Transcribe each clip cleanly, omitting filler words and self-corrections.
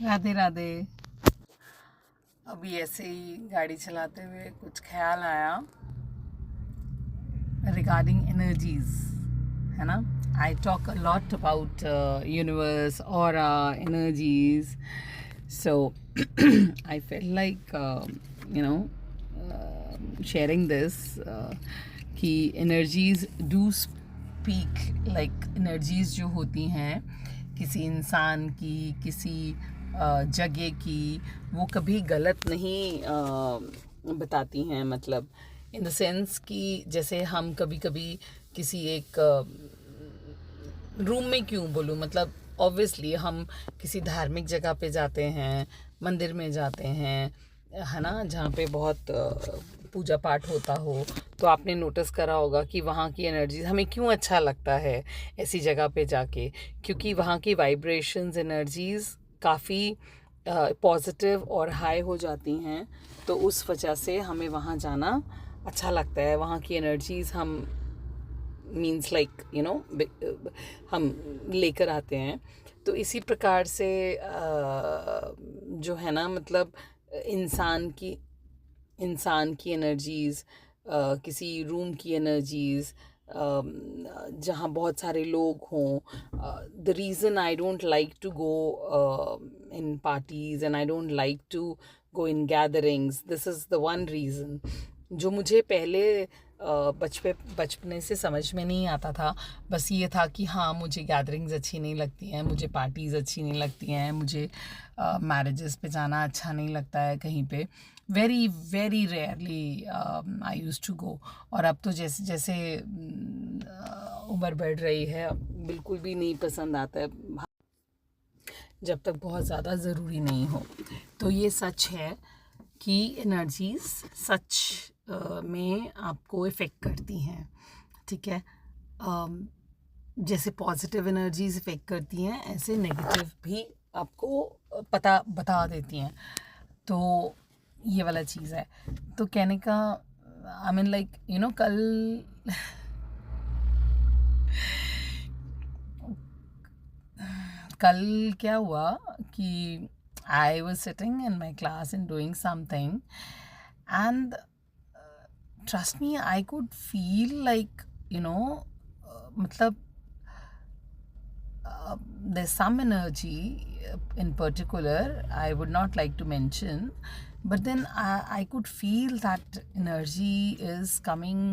राधे राधे। अभी ऐसे ही गाड़ी चलाते हुए कुछ ख्याल आया रिगार्डिंग एनर्जीज, है ना। I talk a lot about universe और energies, so I feel like you know sharing this, कि energies do speak, like energies जो होती हैं किसी इंसान की, किसी जगह की, वो कभी गलत नहीं बताती हैं। मतलब इन द सेंस कि जैसे हम कभी कभी किसी एक रूम में, क्यों बोलूँ, मतलब ऑब्वियसली हम किसी धार्मिक जगह पे जाते हैं, मंदिर में जाते हैं, है ना, जहाँ पे बहुत पूजा पाठ होता हो, तो आपने नोटिस करा होगा कि वहाँ की एनर्जीज हमें क्यों अच्छा लगता है ऐसी जगह पे जाके, क्योंकि वहाँ की वाइब्रेशंस, एनर्जीज काफ़ी पॉजिटिव और हाई हो जाती हैं। तो उस वजह से हमें वहाँ जाना अच्छा लगता है। वहाँ की एनर्जीज हम मीन्स लाइक हम लेकर आते हैं। तो इसी प्रकार से जो है ना, मतलब इंसान की एनर्जीज़, किसी रूम की एनर्जीज़, जहाँ बहुत सारे लोग हों। The reason I don't like to go in parties and I don't like to go in gatherings, this is the one reason जो मुझे पहले बचपने से समझ में नहीं आता था। बस ये था कि हाँ, मुझे गैदरिंग्स अच्छी नहीं लगती हैं, मुझे पार्टीज़ अच्छी नहीं लगती हैं, मुझे मैरिजेस पे जाना अच्छा नहीं लगता है कहीं पे। Very very rarely I use to go. और अब तो जैसे जैसे उम्र बढ़ रही है, अब बिल्कुल भी नहीं पसंद आता है, जब तक बहुत ज़्यादा ज़रूरी नहीं हो। तो ये सच है कि एनर्जीज सच में आपको इफ़ेक्ट करती हैं, ठीक है। जैसे पॉजिटिव एनर्जीज इफ़ेक्ट करती हैं, ऐसे नेगेटिव भी आपको पता बता देती हैं। तो ये वाला चीज़ है। तो कहने का आई मीन लाइक कल क्या हुआ कि I was sitting in my class and doing something, and trust me, I could feel like मतलब there's some energy in particular I would not like to mention, but then I could feel that energy is coming,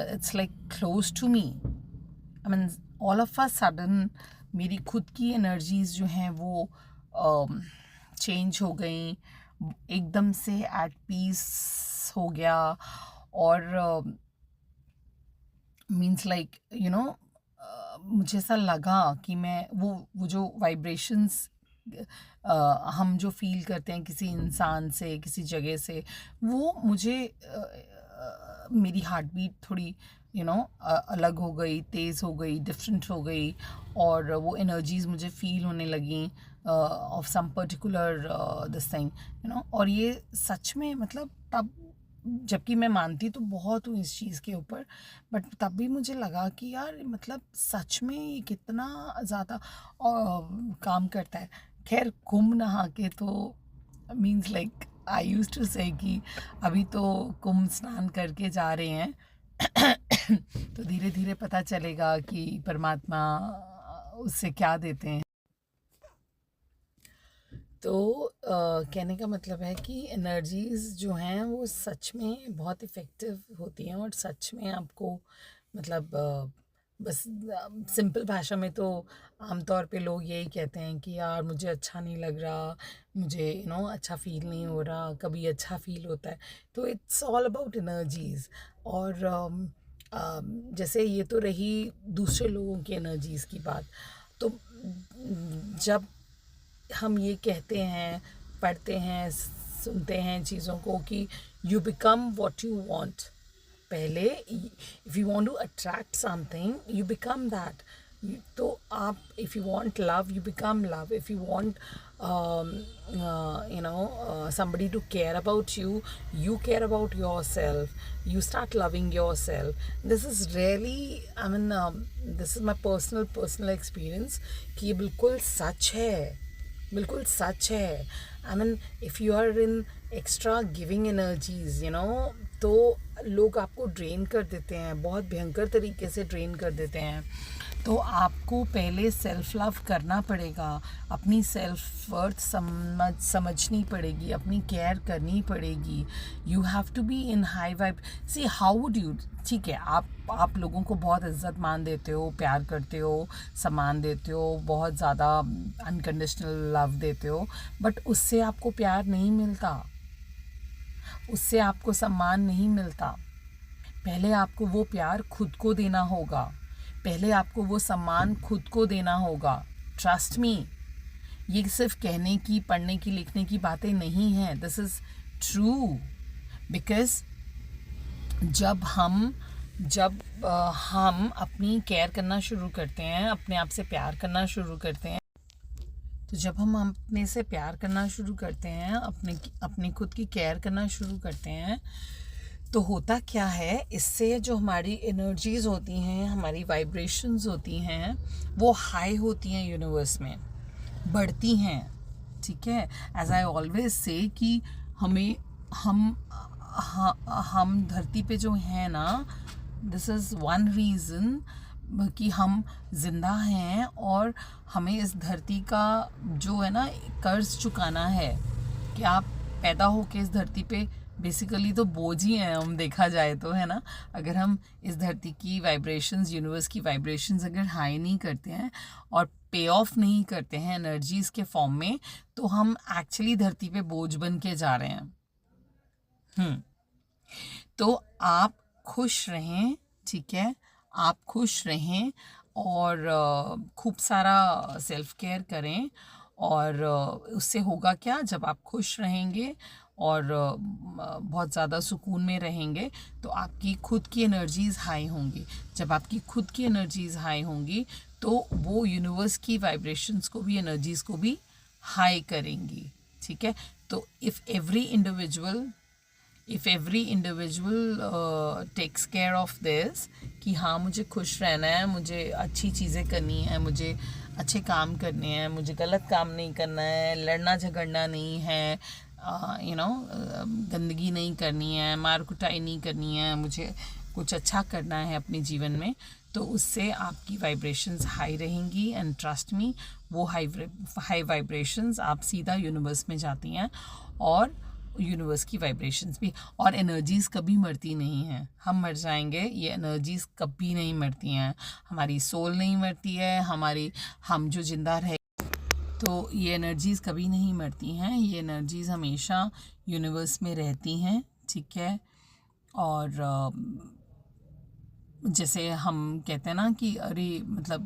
it's like close to me. I mean, all of a sudden मेरी खुद की energies जो हैं वो change हो गई, एकदम से एट पीस हो गया। और मीन्स लाइक मुझे ऐसा लगा कि मैं वो जो वाइब्रेशंस हम जो फील करते हैं किसी इंसान से, किसी जगह से, वो मुझे मेरी हार्ट बीट थोड़ी अलग हो गई, तेज़ हो गई, डिफरेंट हो गई, और वो एनर्जीज़ मुझे फील होने लगी of some particular this thing, और ये सच में, मतलब तब, जबकि मैं मानती तो बहुत हूँ इस चीज़ के ऊपर, बट तब भी मुझे लगा कि यार मतलब सच में ये कितना ज़्यादा काम करता है। खैर, कुंभ नहा के तो means like I use to say कि अभी तो कुंभ स्नान करके जा रहे हैं तो धीरे धीरे पता चलेगा कि परमात्मा उससे क्या देते हैं। तो कहने का मतलब है कि एनर्जीज़ जो हैं वो सच में बहुत इफ़ेक्टिव होती हैं, और सच में आपको मतलब बस सिंपल भाषा में तो आमतौर पे लोग यही कहते हैं कि यार मुझे अच्छा नहीं लग रहा, मुझे अच्छा फ़ील नहीं हो रहा, कभी अच्छा फ़ील होता है। तो इट्स ऑल अबाउट एनर्जीज़। और जैसे ये तो रही दूसरे लोगों की एनर्जीज़ की बात। तो जब हम ये कहते हैं, पढ़ते हैं, सुनते हैं चीज़ों को कि you become what you want, पहले if you want to attract something you become that. तो आप, if you want love you become love, if you want somebody to care about you, you care about yourself, you start loving yourself. This is really, I mean, this is my personal experience कि ये बिल्कुल सच है, बिल्कुल सच है। I mean if you are in extra giving energies तो लोग आपको ड्रेन कर देते हैं, बहुत भयंकर तरीके से ड्रेन कर देते हैं। तो आपको पहले सेल्फ लव करना पड़ेगा, अपनी सेल्फ वर्थ समझनी पड़ेगी, अपनी केयर करनी पड़ेगी। You have to be in high vibe. See how would you, ठीक है, आप लोगों को बहुत इज्जत मान देते हो, प्यार करते हो, सम्मान देते हो, बहुत ज़्यादा अनकंडीशनल लव देते हो, बट उससे आपको प्यार नहीं मिलता, उससे आपको सम्मान नहीं मिलता। पहले आपको वो प्यार खुद को देना होगा, पहले आपको वो सम्मान खुद को देना होगा। ट्रस्ट मी, ये सिर्फ कहने की, पढ़ने की, लिखने की बातें नहीं हैं, दिस इज़ ट्रू। बिकॉज हम अपनी केयर करना शुरू करते हैं, अपने आप से प्यार करना शुरू करते हैं, तो जब हम अपने से प्यार करना शुरू करते हैं, अपने खुद की केयर करना शुरू करते हैं, तो होता क्या है, इससे जो हमारी एनर्जीज़ होती हैं, हमारी वाइब्रेशंस होती हैं, वो हाई होती हैं, यूनिवर्स में बढ़ती हैं। ठीक है, एज आई ऑलवेज से कि हमें हम धरती पे जो है ना, दिस इज़ वन रीज़न कि हम जिंदा हैं, और हमें इस धरती का जो है ना कर्ज चुकाना है कि आप पैदा होके इस धरती पे बेसिकली तो बोझ ही हैं हम, देखा जाए तो, है ना। अगर हम इस धरती की वाइब्रेशंस, यूनिवर्स की वाइब्रेशंस अगर हाई नहीं करते हैं और पे ऑफ नहीं करते हैं एनर्जीज के फॉर्म में, तो हम एक्चुअली धरती पे बोझ बन के जा रहे हैं। तो आप खुश रहें, ठीक है, आप खुश रहें, और खूब सारा सेल्फ केयर करें। और उससे होगा क्या, जब आप खुश रहेंगे और बहुत ज़्यादा सुकून में रहेंगे, तो आपकी खुद की एनर्जीज़ हाई होंगी। जब आपकी खुद की एनर्जीज़ हाई होंगी, तो वो यूनिवर्स की वाइब्रेशंस को भी, एनर्जीज़ को भी हाई करेंगी। ठीक है, तो if every individual takes care of this, कि हाँ मुझे खुश रहना है, मुझे अच्छी चीज़ें करनी है, मुझे अच्छे काम करने हैं, मुझे गलत काम नहीं करना है, लड़ना झगड़ना नहीं है, गंदगी नहीं करनी है, मार कुटाई नहीं करनी है, मुझे कुछ अच्छा करना है अपने जीवन में, तो उससे आपकी वाइब्रेशंस हाई रहेंगी। एंड ट्रस्ट मी, वो हाई वाइब्रेशंस आप सीधा यूनिवर्स में जाती हैं, और यूनिवर्स की वाइब्रेशंस भी, और एनर्जीज़ कभी मरती नहीं हैं। हम मर जाएंगे, ये एनर्जीज़ कभी नहीं मरती हैं, हमारी सोल नहीं मरती है, हम जो जिंदा रहे, तो ये एनर्जीज़ कभी नहीं मरती हैं, ये एनर्जीज़ हमेशा यूनिवर्स में रहती हैं। ठीक है, और जैसे हम कहते हैं ना कि अरे मतलब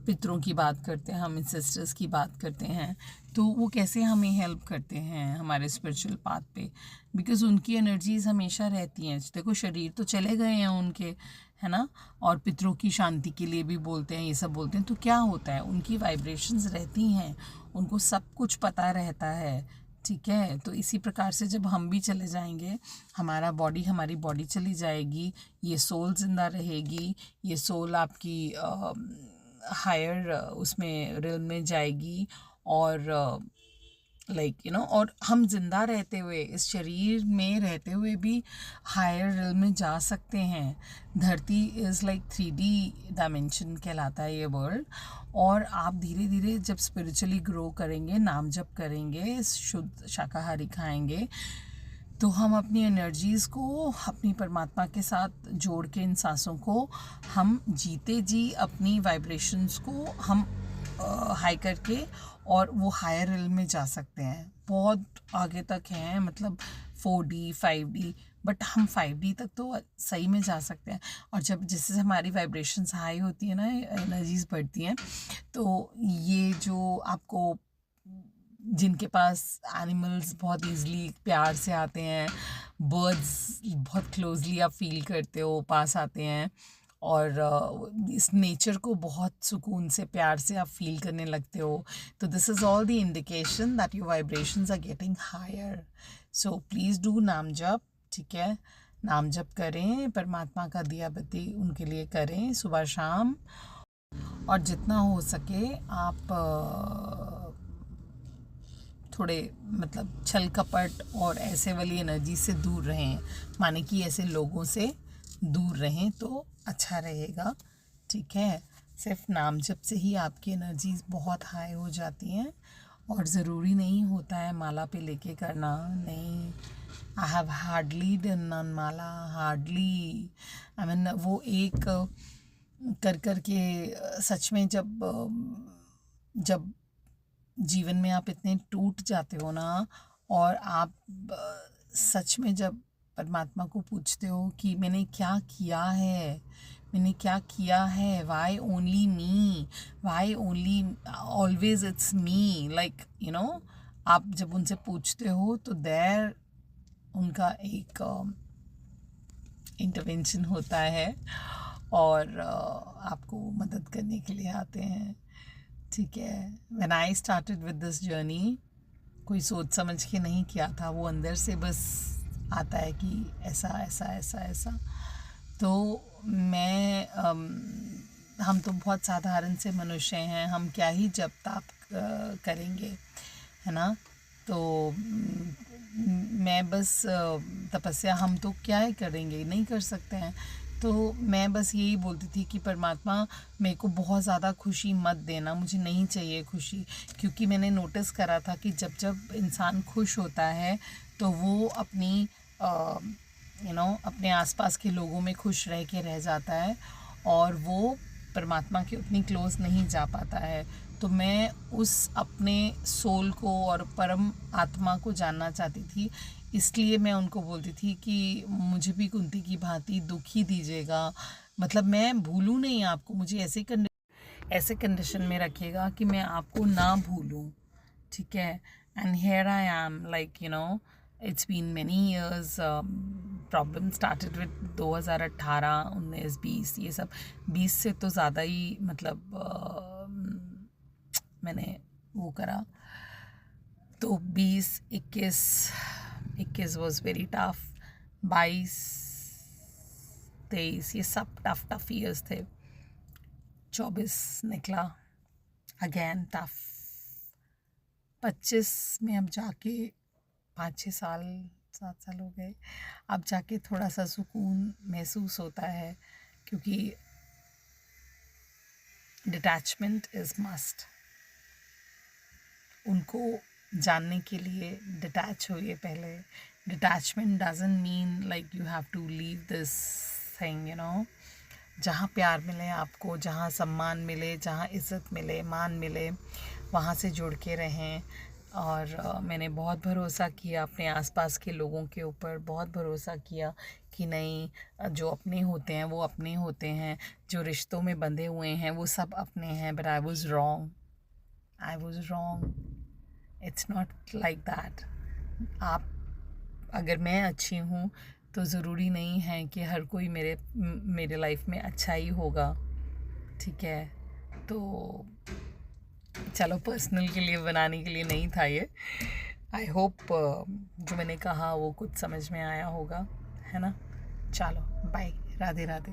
पितरों की बात करते हैं, हम सिस्टर्स की बात करते हैं, तो वो कैसे हमें हेल्प करते हैं हमारे स्पिरिचुअल पाथ पे, बिकॉज़ उनकी एनर्जीज़ हमेशा रहती हैं। देखो, शरीर तो चले गए हैं उनके, है ना, और पितरों की शांति के लिए भी बोलते हैं, ये सब बोलते हैं, तो क्या होता है, उनकी वाइब्रेशंस रहती हैं, उनको सब कुछ पता रहता है। ठीक है, तो इसी प्रकार से जब हम भी चले जाएंगे, हमारी बॉडी चली जाएगी, ये सोल जिंदा रहेगी, ये सोल आपकी हायर उसमें रियल में जाएगी, और और हम जिंदा रहते हुए, इस शरीर में रहते हुए भी हायर रियल में जा सकते हैं। धरती इज़ लाइक 3D डायमेंशन कहलाता है ये वर्ल्ड। और आप धीरे धीरे जब स्पिरिचुअली ग्रो करेंगे, नाम जप करेंगे, शुद्ध शाकाहारी खाएंगे, तो हम अपनी एनर्जीज़ को अपनी परमात्मा के साथ जोड़ के, इन सांसों को हम जीते जी अपनी वाइब्रेशंस को हम हाई करके, और वो हायर रियल में जा सकते हैं। बहुत आगे तक हैं, मतलब 4D 5D, बट हम 5D तक तो सही में जा सकते हैं। और जब जिससे हमारी वाइब्रेशंस हाई होती है ना, एनर्जीज़ बढ़ती हैं, तो ये जो आपको, जिनके पास एनिमल्स बहुत ईज़िली प्यार से आते हैं, बर्ड्स बहुत क्लोजली आप फील करते हो, पास आते हैं, और इस नेचर को बहुत सुकून से, प्यार से आप फील करने लगते हो, तो this is all the indication that your vibrations are getting higher. So please do नाम जप। ठीक है, नाम जप करें, परमात्मा का दिया बत्ती उनके लिए करें सुबह शाम, और जितना हो सके आप थोड़े मतलब छल कपट और ऐसे वाली एनर्जी से दूर रहें, माने कि ऐसे लोगों से दूर रहें तो अच्छा रहेगा, ठीक है। सिर्फ नाम जप से ही आपकी एनर्जीज बहुत हाई हो जाती हैं, और ज़रूरी नहीं होता है माला पे लेके करना, नहीं। I have hardly done on Mala, hardly. I mean वो एक कर के सच में जब जीवन में आप इतने टूट जाते हो ना, और आप सच में जब परमात्मा को पूछते हो कि मैंने क्या किया है, मैंने क्या किया है, why only me, why only always it's me, like you know, आप जब उनसे पूछते हो तो देयर उनका एक इंटरवेंशन होता है, और आपको मदद करने के लिए आते हैं, ठीक है। When I started with this journey, कोई सोच समझ के नहीं किया था, वो अंदर से बस आता है कि ऐसा ऐसा ऐसा ऐसा। तो मैं हम तो बहुत साधारण से मनुष्य हैं, हम क्या ही जप ताप करेंगे, है ना। तो मैं बस तपस्या हम तो क्या ही करेंगे, नहीं कर सकते हैं। तो मैं बस यही बोलती थी कि परमात्मा मेरे को बहुत ज़्यादा खुशी मत देना, मुझे नहीं चाहिए खुशी, क्योंकि मैंने नोटिस करा था कि जब जब इंसान खुश होता है तो वो अपनी अपने आसपास के लोगों में खुश रह के रह जाता है, और वो परमात्मा के उतनी क्लोज नहीं जा पाता है। तो मैं उस अपने सोल को और परम आत्मा को जानना चाहती थी, इसलिए मैं उनको बोलती थी कि मुझे भी कुंती की भांति दुख ही दीजिएगा, मतलब मैं भूलूँ नहीं आपको, मुझे ऐसे कंडीशन में रखिएगा कि मैं आपको ना भूलूँ, ठीक है। And here I am, like you know, it's been many years. Problem started with 2018, 19, 20, ये सब 20 से तो ज़्यादा ही मतलब मैंने वो करा। तो 20, 21 वॉज वेरी टफ, 22, 23 ये सब टफ ईयर्स थे। 24 निकला, अगेन टफ। 25 में अब जाके 5-6 साल 7 साल हो गए, अब जाके थोड़ा सा सुकून महसूस होता है, क्योंकि डिटैचमेंट इज़ मस्ट। उनको जानने के लिए डिटैच होइए पहले। Detachment doesn't mean like you have to leave this thing, you know. जहाँ प्यार मिले आपको, जहाँ सम्मान मिले, जहाँ इज़्ज़त मिले, मान मिले, वहाँ से जुड़ के रहें। और मैंने बहुत भरोसा किया अपने आसपास के लोगों के ऊपर, बहुत भरोसा किया कि नहीं, जो अपने होते हैं वो अपने होते हैं, जो रिश्तों में बंधे हुए हैं वो सब अपने हैं। But I was wrong, it's not like that. आप, अगर मैं अच्छी हूँ तो ज़रूरी नहीं है कि हर कोई मेरे लाइफ में अच्छा ही होगा, ठीक है। तो चलो, पर्सनल के लिए बनाने के लिए नहीं था ये। आई होप जो मैंने कहा वो कुछ समझ में आया होगा, है ना। चलो बाय, राधे राधे।